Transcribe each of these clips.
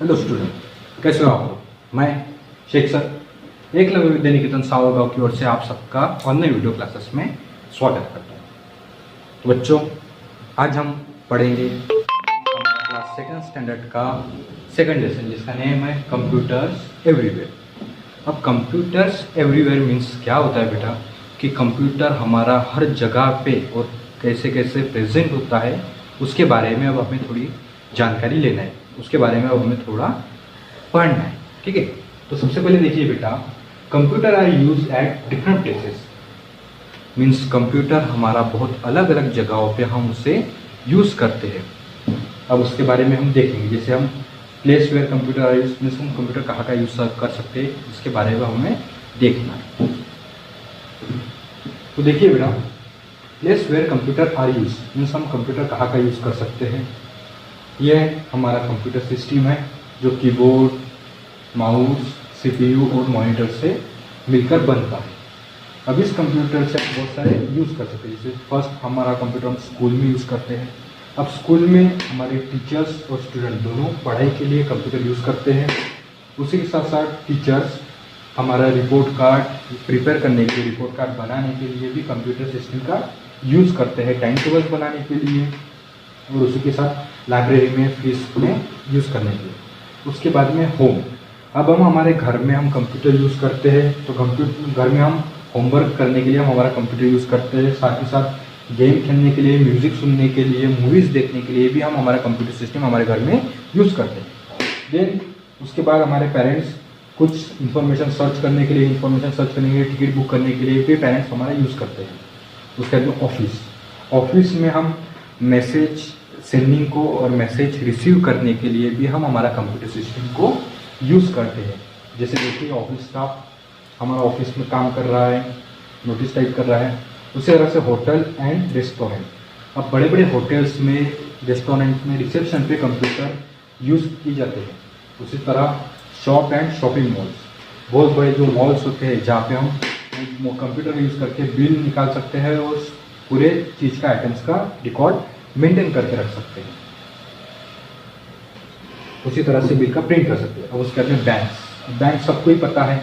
Hello student, कैसे हो आप लोग। मैं शेख सर एकलव्य विद्या निकेतन सावरगांव की ओर से आप सबका ऑनलाइन वीडियो क्लासेस में स्वागत करता हूँ। तो बच्चों, आज हम पढ़ेंगे हमारा क्लास सेकंड स्टैंडर्ड का सेकंड लेसन जिसका नेम है कंप्यूटर्स एवरीवेयर। अब कंप्यूटर्स एवरीवेयर मीन्स क्या होता है बेटा कि कंप्यूटर हमारा हर जगह पे और कैसे कैसे प्रेजेंट होता है उसके बारे में अब हमें थोड़ी जानकारी लेना है, उसके बारे में अब हमें थोड़ा पढ़ना है। ठीक है, तो सबसे पहले देखिए बेटा, computer are use at different places means computer हमारा बहुत अलग अलग जगहों पे हम उसे यूज करते हैं। अब उसके बारे में हम देखेंगे, जैसे हम place where computer are use means हम कंप्यूटर कहाँ का यूज कर सकते हैं इसके बारे में हमें देखना है। तो देखिए बेटा, place where computer are use means हम कंप्यूटर कहाँ का यूज कर सकते हैं। यह हमारा कंप्यूटर सिस्टम है जो कीबोर्ड, माउस, सीपीयू और मॉनिटर से मिलकर बनता है। अब इस कंप्यूटर से हम बहुत सारे यूज़ कर सकते हैं। जैसे फर्स्ट हमारा कंप्यूटर हम स्कूल में यूज़ करते हैं। अब स्कूल में हमारे टीचर्स और स्टूडेंट दोनों पढ़ाई के लिए कंप्यूटर यूज़ करते हैं। उसी के साथ साथ टीचर्स हमारा रिपोर्ट कार्ड प्रिपेयर करने के लिए, रिपोर्ट कार्ड बनाने के लिए भी कंप्यूटर सिस्टम का यूज़ करते हैं, टाइम टेबल बनाने के लिए और उसी के साथ लाइब्रेरी में फीस में यूज़ करने के लिए। उसके बाद में होम, अब हम हमारे घर में हम कंप्यूटर यूज़ करते हैं, तो कंप्यूटर घर में हम होमवर्क करने के लिए हम हमारा कंप्यूटर यूज़ करते हैं। साथ ही साथ गेम खेलने के लिए, म्यूज़िक सुनने के लिए, मूवीज़ देखने के लिए भी हम हमारा कंप्यूटर सिस्टम हमारे घर में यूज़ करते हैं। देन उसके बाद हमारे पेरेंट्स कुछ इन्फॉर्मेशन सर्च करने के लिए, टिकट बुक करने के लिए भी पेरेंट्स हमारा यूज़ करते हैं। उसके बाद में ऑफिस में हम मैसेज सेंडिंग को और मैसेज रिसीव करने के लिए भी हम हमारा कंप्यूटर सिस्टम को यूज़ करते हैं। जैसे देखिए, ऑफिस स्टाफ हमारा ऑफिस में काम कर रहा है, नोटिस टाइप कर रहा है। उसी तरह से होटल एंड रेस्टोरेंट, अब बड़े बड़े होटल्स में, रेस्टोरेंट में रिसेप्शन पे कंप्यूटर यूज़ की जाते हैं। उसी तरह शॉप एंड शॉपिंग मॉल्स, बहुत बड़े जो मॉल्स होते हैं जहाँ पे हम कंप्यूटर यूज़ करके बिल निकाल सकते हैं और पूरे चीज़ का आइटम्स का रिकॉर्ड मेंटेन करके रख सकते हैं। उसी तरह से बिल का प्रिंट कर सकते हैं। अब उसके बाद में बैंक सबको ही पता है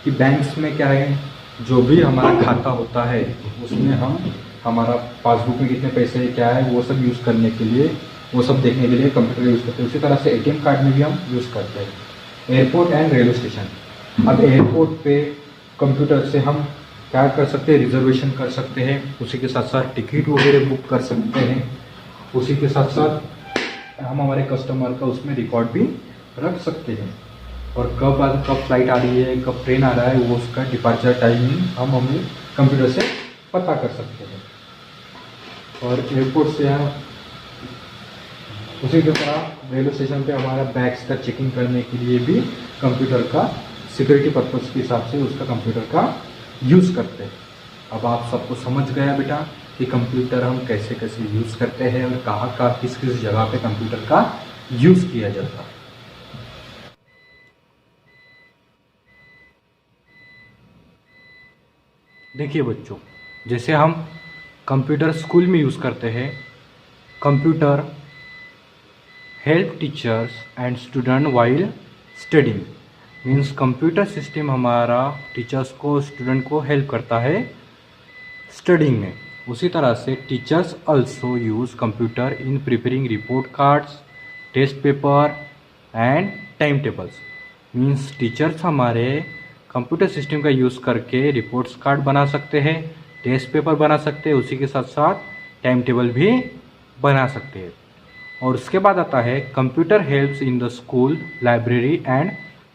कि बैंक्स में क्या है, जो भी हमारा खाता होता है उसमें हम हमारा पासबुक में कितने पैसे क्या है वो सब यूज़ करने के लिए, वो सब देखने के लिए कंप्यूटर यूज़ करते हैं। उसी तरह से एटीएम कार्ड में भी हम यूज़ करते हैं। एयरपोर्ट एंड रेलवे स्टेशन, अब एयरपोर्ट पे कंप्यूटर से हम क्या कर सकते हैं, रिजर्वेशन कर सकते हैं। उसी के साथ साथ टिकट वगैरह बुक कर सकते हैं। उसी के साथ साथ हम हमारे कस्टमर का उसमें रिकॉर्ड भी रख सकते हैं और कब फ्लाइट आ रही है, कब ट्रेन आ रहा है, वो उसका डिपार्चर टाइमिंग हम हमें कंप्यूटर से पता कर सकते हैं। और एयरपोर्ट से हम उसी की तरह रेलवे स्टेशन पे हमारा बैग्स का चेकिंग करने के लिए भी कंप्यूटर का सिक्योरिटी पर्पज़ के हिसाब से उसका कंप्यूटर का यूज़ करते हैं। अब आप सबको समझ गया बेटा कि कंप्यूटर हम कैसे कैसे यूज़ करते हैं और कहाँ किस किस जगह पे कंप्यूटर का यूज़ किया जाता है। देखिए बच्चों, जैसे हम कंप्यूटर स्कूल में यूज़ करते हैं, computer help teachers and student while studying means computer system हमारा टीचर्स को, स्टूडेंट को हेल्प करता है स्टडिंग में। उसी तरह से teachers also use computer in preparing report cards, test paper and time tables means teachers हमारे कंप्यूटर सिस्टम का यूज़ करके रिपोर्ट्स कार्ड बना सकते हैं, टेस्ट पेपर बना सकते हैं, उसी के साथ साथ टाइम टेबल भी बना सकते हैं। और उसके बाद आता है computer helps in the school library and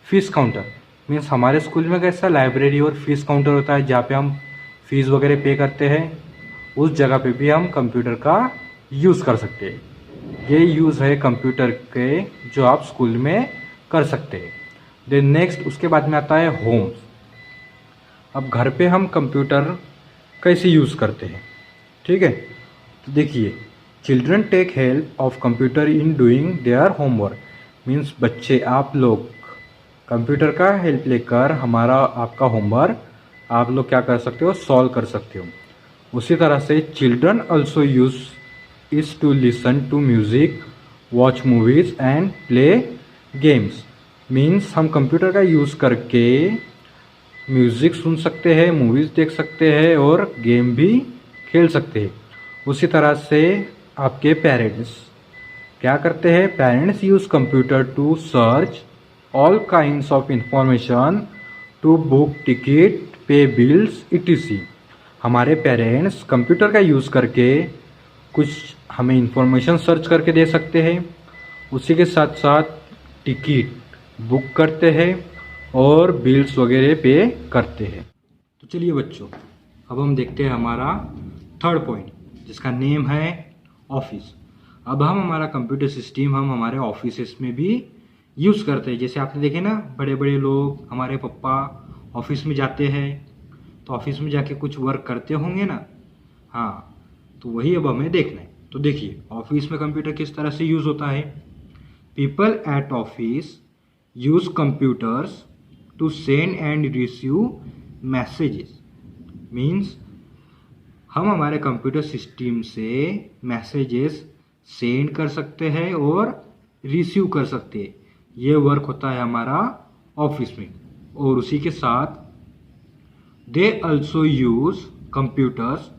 fees counter means हमारे स्कूल में कैसा लाइब्रेरी और फीस काउंटर होता है जहाँ पे हम फीस वगैरह पे करते हैं, उस जगह पे भी हम कंप्यूटर का यूज़ कर सकते हैं। ये यूज़ है कंप्यूटर के जो आप स्कूल में कर सकते हैं। देन नेक्स्ट उसके बाद में आता है होम्स। अब घर पे हम कंप्यूटर कैसे यूज़ करते हैं, ठीक है। तो देखिए, children take help of computer in doing their homework means बच्चे आप लोग कंप्यूटर का हेल्प लेकर हमारा आपका होमवर्क आप लोग क्या कर सकते हो, सॉल्व कर सकते हो। उसी तरह से children also use is to listen to music, watch movies and play games means हम कंप्यूटर का यूज़ करके म्यूज़िक सुन सकते हैं, मूवीज़ देख सकते हैं और गेम भी खेल सकते हैं। उसी तरह से आपके पेरेंट्स क्या करते हैं? Parents use computer to search all kinds of information, to book ticket, pay bills etc। हमारे पेरेंट्स कंप्यूटर का यूज़ करके कुछ हमें इंफॉर्मेशन सर्च करके दे सकते हैं, उसी के साथ साथ टिकट बुक करते हैं और बिल्स वगैरह पे करते हैं। तो चलिए बच्चों, अब हम देखते हैं हमारा थर्ड पॉइंट जिसका नेम है ऑफिस। अब हम हमारा कंप्यूटर सिस्टम हम हमारे ऑफिस में भी यूज़ करते हैं। जैसे आपने देखे ना, बड़े बड़े लोग, हमारे पापा ऑफिस में जाते हैं तो ऑफिस में जाके कुछ वर्क करते होंगे ना। हाँ, तो वही अब हमें देखना है। तो देखिए ऑफिस में कंप्यूटर किस तरह से यूज़ होता है। People at office use computers to send and receive messages. Means हम हमारे कंप्यूटर सिस्टम से मैसेजेस सेंड कर सकते हैं और रिसीव कर सकते हैं। ये वर्क होता है हमारा ऑफिस में। और उसी के साथ they also use computers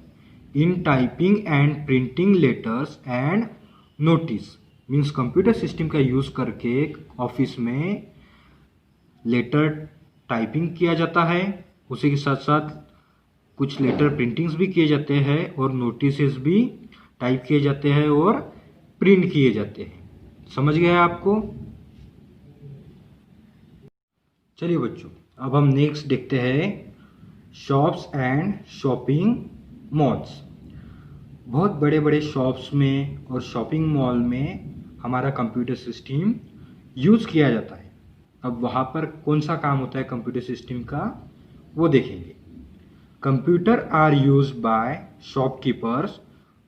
in typing and printing letters and notice. Means computer system का यूज़ करके ऑफिस में लेटर टाइपिंग किया जाता है, उसी के साथ साथ कुछ लेटर प्रिंटिंग्स भी किए जाते हैं और नोटिसेस भी टाइप किए जाते हैं और प्रिंट किए जाते हैं। समझ गए आपको? चलिए बच्चों, अब हम नेक्स्ट देखते हैं शॉप्स एंड शॉपिंग मॉल्स। बहुत बड़े बड़े शॉप्स में और शॉपिंग मॉल में हमारा कंप्यूटर सिस्टम यूज़ किया जाता है। अब वहाँ पर कौन सा काम होता है कंप्यूटर सिस्टम का, वो देखेंगे। Computer are use by shopkeepers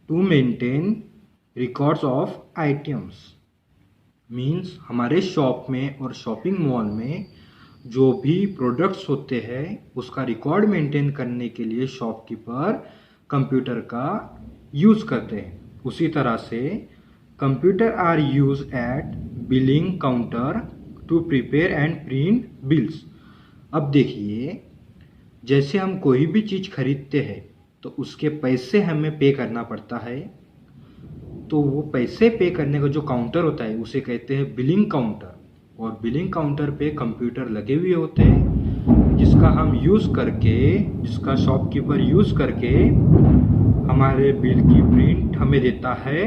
to maintain records of items. Means हमारे शॉप में और शॉपिंग मॉल में जो भी प्रोडक्ट्स होते हैं उसका रिकॉर्ड मेंटेन करने के लिए शॉपकीपर कंप्यूटर का यूज़ करते हैं। उसी तरह से computer are use at billing counter to prepare and print bills. अब देखिए, जैसे हम कोई भी चीज़ खरीदते हैं तो उसके पैसे हमें पे करना पड़ता है, तो वो पैसे पे करने का जो काउंटर होता है उसे कहते हैं बिलिंग काउंटर। और बिलिंग काउंटर पे कंप्यूटर लगे हुए होते हैं जिसका हम यूज़ करके, जिसका शॉपकीपर यूज़ करके हमारे बिल की प्रिंट हमें देता है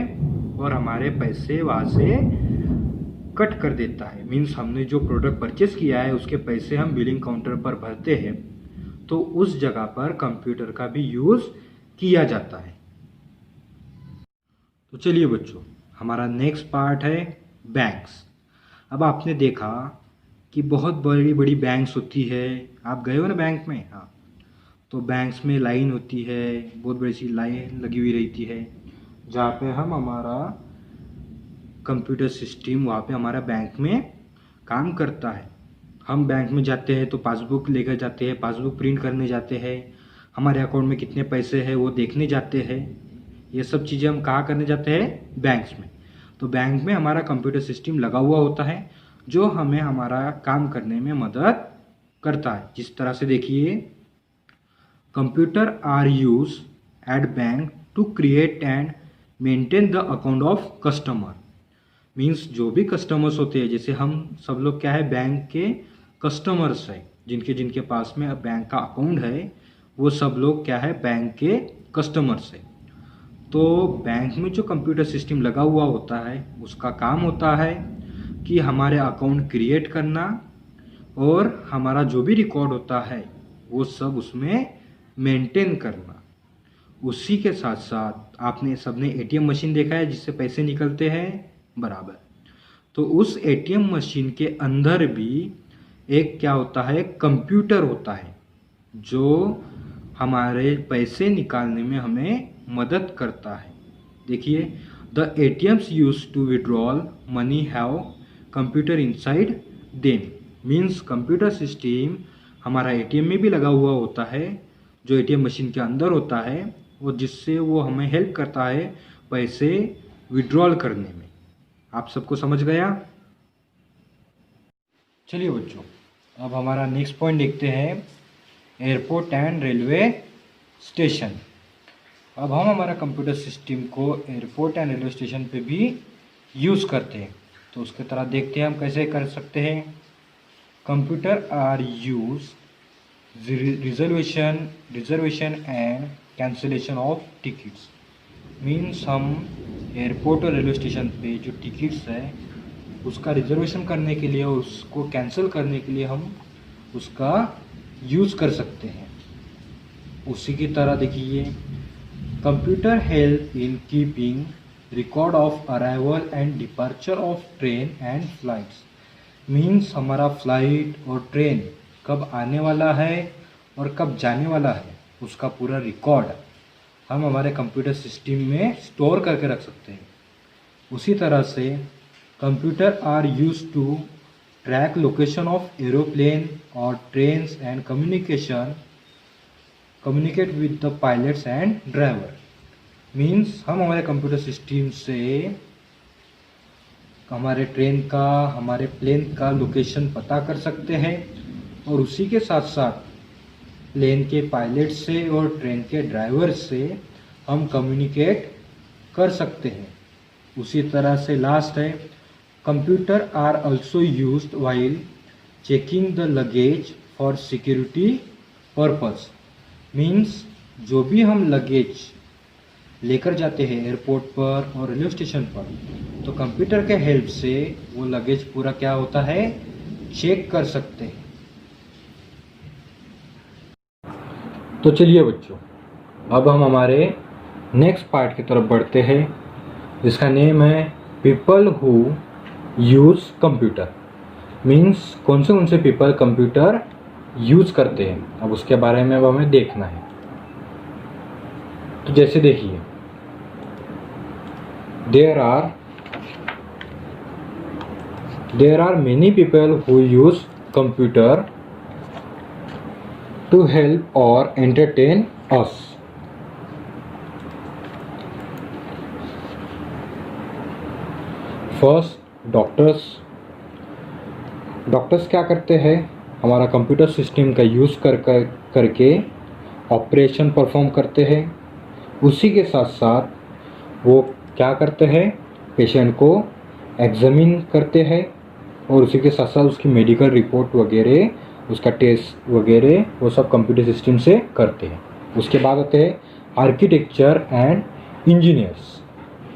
और हमारे पैसे वहाँ से कट कर देता है। मीन्स हमने जो प्रोडक्ट परचेस किया है उसके पैसे हम बिलिंग काउंटर पर भरते हैं, तो उस जगह पर कंप्यूटर का भी यूज़ किया जाता है। तो चलिए बच्चों, हमारा नेक्स्ट पार्ट है बैंक्स। अब आपने देखा कि बहुत बड़ी बड़ी बैंक्स होती है। आप गए हो ना बैंक में? हाँ, तो बैंक्स में लाइन होती है, बहुत बड़ी सी लाइन लगी हुई रहती है जहाँ पे हम हमारा कंप्यूटर सिस्टम वहाँ पे हमारा बैंक में काम करता है। हम बैंक में जाते हैं तो पासबुक लेकर जाते हैं, पासबुक प्रिंट करने जाते हैं, हमारे अकाउंट में कितने पैसे हैं वो देखने जाते हैं। ये सब चीज़ें हम कहाँ करने जाते हैं? बैंक्स में। तो बैंक में हमारा कंप्यूटर सिस्टम लगा हुआ होता है जो हमें हमारा काम करने में मदद करता है। जिस तरह से देखिए, computer are use at bank to create and maintain the account of customer. Means जो भी कस्टमर्स होते हैं, जैसे हम सब लोग क्या है, बैंक के कस्टमर्स है, जिनके जिनके पास में बैंक का अकाउंट है वो सब लोग क्या है, बैंक के कस्टमर्स है। तो बैंक में जो कंप्यूटर सिस्टम लगा हुआ होता है उसका काम होता है कि हमारे अकाउंट क्रिएट करना और हमारा जो भी रिकॉर्ड होता है वो सब उसमें मेंटेन करना। उसी के साथ साथ आपने सबने एटीएम मशीन देखा है जिससे पैसे निकलते हैं, बराबर। तो उस एटीएम मशीन के अंदर भी एक क्या होता है, कंप्यूटर होता है जो हमारे पैसे निकालने में हमें मदद करता है। देखिए, the ATMs use to withdrawal money have computer inside them. Means computer system हमारा एटीएम में भी लगा हुआ होता है जो एटीएम मशीन के अंदर होता है, और जिससे वो हमें हेल्प करता है पैसे विड्रॉल करने में। आप सबको समझ गया? चलिए बच्चों, अब हमारा नेक्स्ट पॉइंट देखते हैं, एयरपोर्ट एंड रेलवे स्टेशन। अब हम हमारा कंप्यूटर सिस्टम को एयरपोर्ट एंड रेलवे स्टेशन पे भी यूज़ करते हैं। तो उसके तरह देखते हैं हम कैसे कर सकते हैं। Computer are use reservation and cancellation of tickets. Means हम एयरपोर्ट और रेलवे स्टेशन पे जो टिकट्स है उसका रिजर्वेशन करने के लिए और उसको कैंसिल करने के लिए हम उसका यूज़ कर सकते हैं। उसी की तरह देखिए, computer help in keeping record of arrival and departure of train and flights. Means हमारा फ्लाइट और ट्रेन कब आने वाला है और कब जाने वाला है उसका पूरा रिकॉर्ड हम हमारे कंप्यूटर सिस्टम में स्टोर करके रख सकते हैं। उसी तरह से computer are use to track location of aeroplane और trains and communicate with the pilots and driver. Means हम हमारे कंप्यूटर सिस्टम से हमारे ट्रेन का, हमारे प्लेन का लोकेशन पता कर सकते हैं और उसी के साथ साथ प्लेन के पायलट से और ट्रेन के ड्राइवर से हम कम्युनिकेट कर सकते हैं। उसी तरह से लास्ट है, computer are also used while checking the luggage for security purpose. Means जो भी हम लगेज लेकर जाते हैं एयरपोर्ट पर और रेलवे स्टेशन पर, तो कंप्यूटर के हेल्प से वो लगेज पूरा क्या होता है, चेक कर सकते हैं। तो चलिए बच्चों, अब हम हमारे नेक्स्ट पार्ट की तरफ बढ़ते हैं, जिसका नेम है people who use computer. Means कौन से पीपल कंप्यूटर यूज़ करते हैं, अब उसके बारे में अब हमें देखना है। तो जैसे देखिए, there are many people who use computer to help or entertain us. First, doctors क्या करते हैं, हमारा कंप्यूटर सिस्टम का यूज़ करके ऑपरेशन परफॉर्म करते हैं। उसी के साथ साथ वो क्या करते हैं, पेशेंट को एग्जामिन करते हैं और उसी के साथ साथ उसकी मेडिकल रिपोर्ट वगैरह, उसका टेस्ट वगैरह वो सब कंप्यूटर सिस्टम से करते हैं। उसके बाद आते हैं आर्किटेक्चर एंड इंजीनियर्स।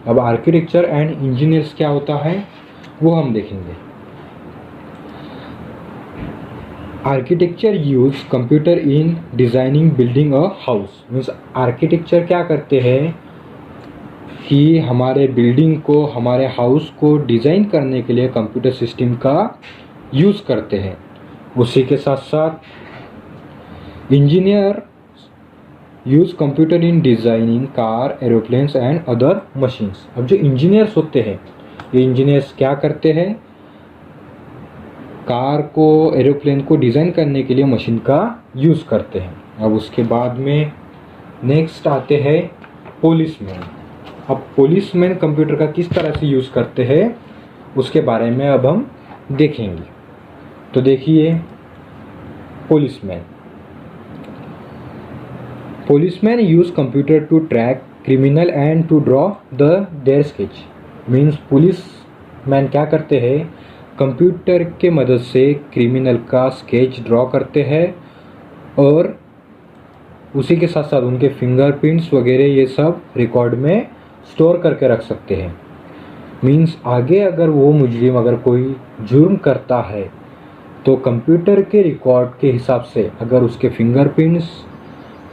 अब आर्किटेक्चर एंड इंजीनियर्स क्या होता है वो हम देखेंगे। Architecture use computer in designing building a house. Means architecture क्या करते हैं कि हमारे बिल्डिंग को, हमारे हाउस को डिज़ाइन करने के लिए कंप्यूटर सिस्टम का यूज़ करते हैं। उसी के साथ साथ engineer use computer in designing car, aeroplanes and other machines. अब जो इंजीनियर्स होते हैं, ये इंजीनियर्स क्या करते हैं, कार को, एरोप्लेन को डिज़ाइन करने के लिए मशीन का यूज़ करते हैं। अब उसके बाद में नेक्स्ट आते हैं पुलिसमैन। अब पुलिसमैन कंप्यूटर का किस तरह से यूज़ करते हैं उसके बारे में अब हम देखेंगे। तो देखिए, Policemen use computer to track criminal and to draw their sketch. Means policeman क्या करते हैं, कंप्यूटर के मदद से क्रिमिनल का स्केच ड्रॉ करते हैं और उसी के साथ साथ उनके फिंगरप्रिंट्स वगैरह ये सब रिकॉर्ड में स्टोर करके रख सकते हैं। मीन्स आगे अगर वो मुजरिम अगर कोई जुर्म करता है तो कंप्यूटर के रिकॉर्ड के हिसाब से अगर उसके फिंगरप्रिंट्स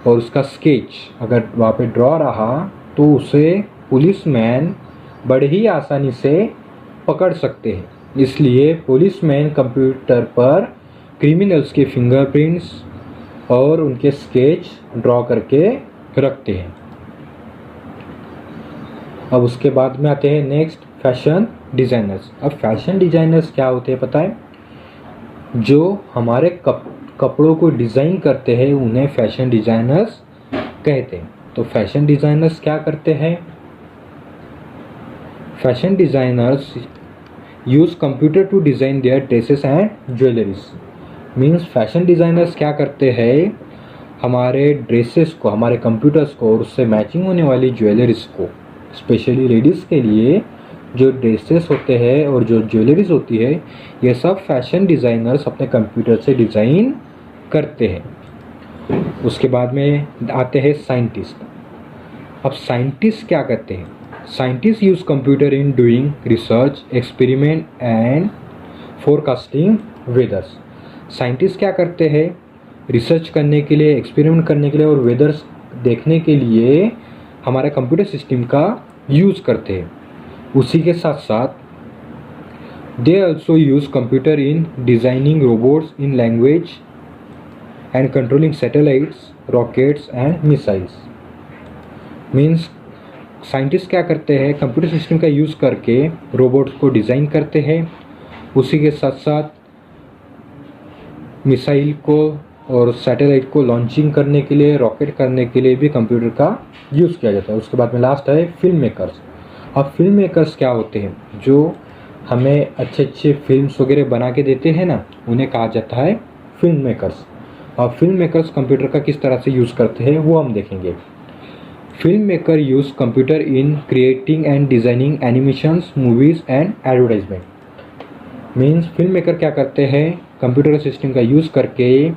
और उसका स्केच अगर वहाँ पे ड्रॉ रहा तो उसे पुलिसमैन बड़े ही आसानी से पकड़ सकते हैं। इसलिए पुलिसमैन कंप्यूटर पर क्रिमिनल्स के फिंगरप्रिंट्स और उनके स्केच ड्रॉ करके रखते हैं। अब उसके बाद में आते हैं नेक्स्ट, फैशन डिज़ाइनर्स। अब फैशन डिज़ाइनर्स क्या होते हैं पता है, जो हमारे कपड़ों को डिज़ाइन करते हैं उन्हें फैशन डिज़ाइनर्स कहते हैं। तो फैशन डिज़ाइनर्स क्या करते हैं, fashion designers use computer to design their dresses and jewelleries. Means fashion designers क्या करते हैं, हमारे ड्रेसेस को, हमारे कंप्यूटर्स को और उससे मैचिंग होने वाली ज्वेलरीज को, स्पेशली लेडीज़ के लिए जो ड्रेसेस होते हैं और जो ज्वेलरीज होती है, ये सब फैशन डिज़ाइनर्स अपने कंप्यूटर से डिज़ाइन करते हैं। उसके बाद में आते हैं साइंटिस्ट। अब साइंटिस्ट क्या करते हैं, scientist use computer in doing research, experiment and forecasting वेदर्स। Scientist क्या करते हैं, रिसर्च करने के लिए, एक्सपेरिमेंट करने के लिए और वेदर्स देखने के लिए हमारे कंप्यूटर सिस्टम का यूज़ करते हैं। उसी के साथ साथ they also use computer in designing robots in language and controlling satellites, rockets and missiles. Means scientist क्या करते हैं, कंप्यूटर सिस्टम का यूज़ करके रोबोट्स को डिज़ाइन करते हैं। उसी के साथ साथ मिसाइल को और सैटेलाइट को लॉन्चिंग करने के लिए, रॉकेट करने के लिए भी कंप्यूटर का यूज़ किया जाता है। उसके बाद में लास्ट है फिल्म मेकर्स। अब फिल्म मेकर्स क्या होते हैं, जो हमें अच्छे अच्छे फिल्म्स वगैरह बना के देते हैं ना, उन्हें कहा जाता है फिल्म मेकर्स। और फिल्म मेकर्स कंप्यूटर का किस तरह से यूज़ करते हैं वो हम देखेंगे। Film maker use computer in creating and designing animations, movies and advertisement. Means film maker क्या करते हैं, कंप्यूटर सिस्टम का यूज़ करके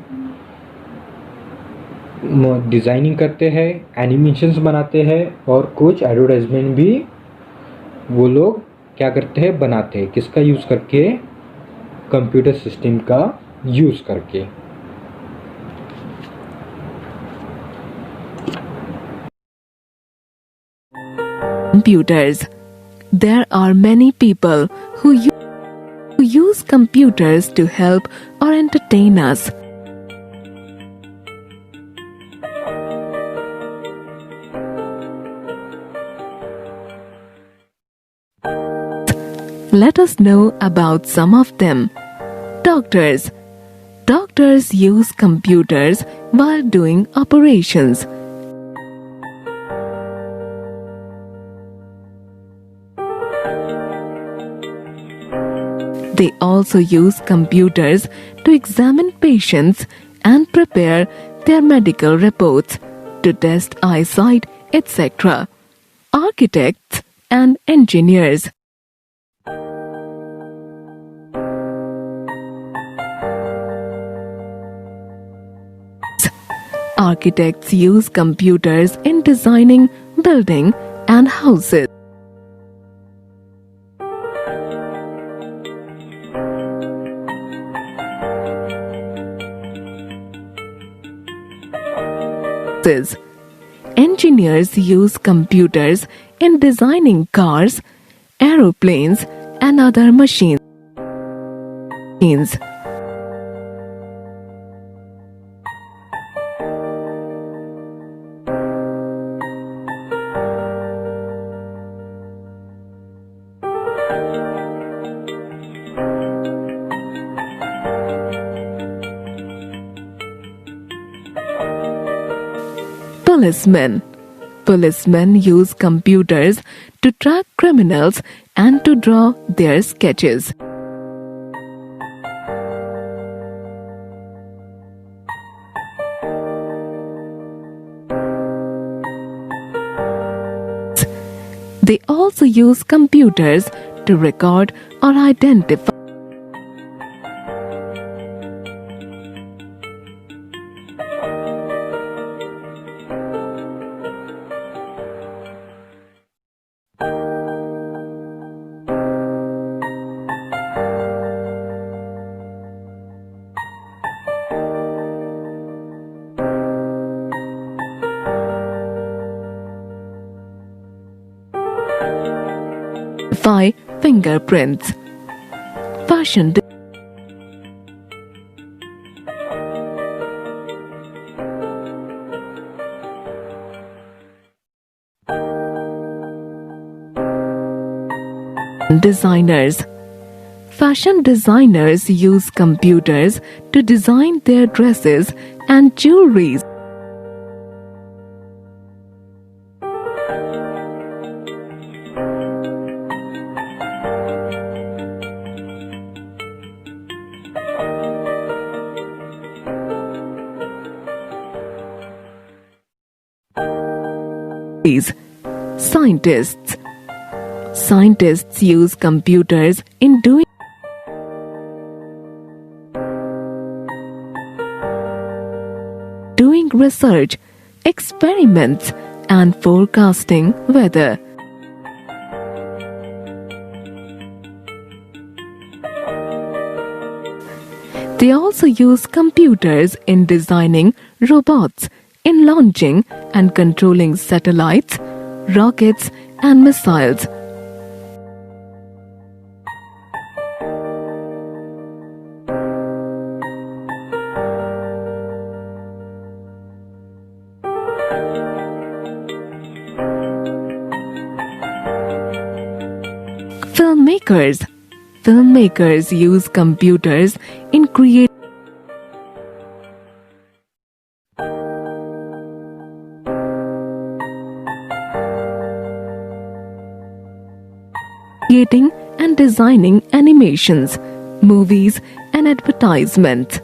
डिज़ाइनिंग करते हैं, एनिमेशंस बनाते हैं और कुछ एडवर्टाइजमेंट भी वो लोग क्या करते हैं, बनाते हैं। किसका यूज़ करके, कंप्यूटर सिस्टम का यूज़ करके। Computers. There are many people who use computers to help or entertain us. Let us know about some of them. Doctors. Doctors use computers while doing operations. They also use computers to examine patients and prepare their medical reports, to test eyesight, etc. Architects and engineers. Architects use computers in designing buildings and houses. Engineers use computers in designing cars, aeroplanes, and other machines. Policemen. Policemen use computers to track criminals and to draw their sketches. They also use computers to record or identify fingerprints. Fashion designers. Fashion designers use computers to design their dresses and jewelry. Scientists. Scientists use computers in doing research, experiments, and forecasting weather. They also use computers in designing robots, in launching and controlling satellites, rockets, and missiles. Filmmakers. Filmmakers use computers in creating and designing animations, movies, and advertisements.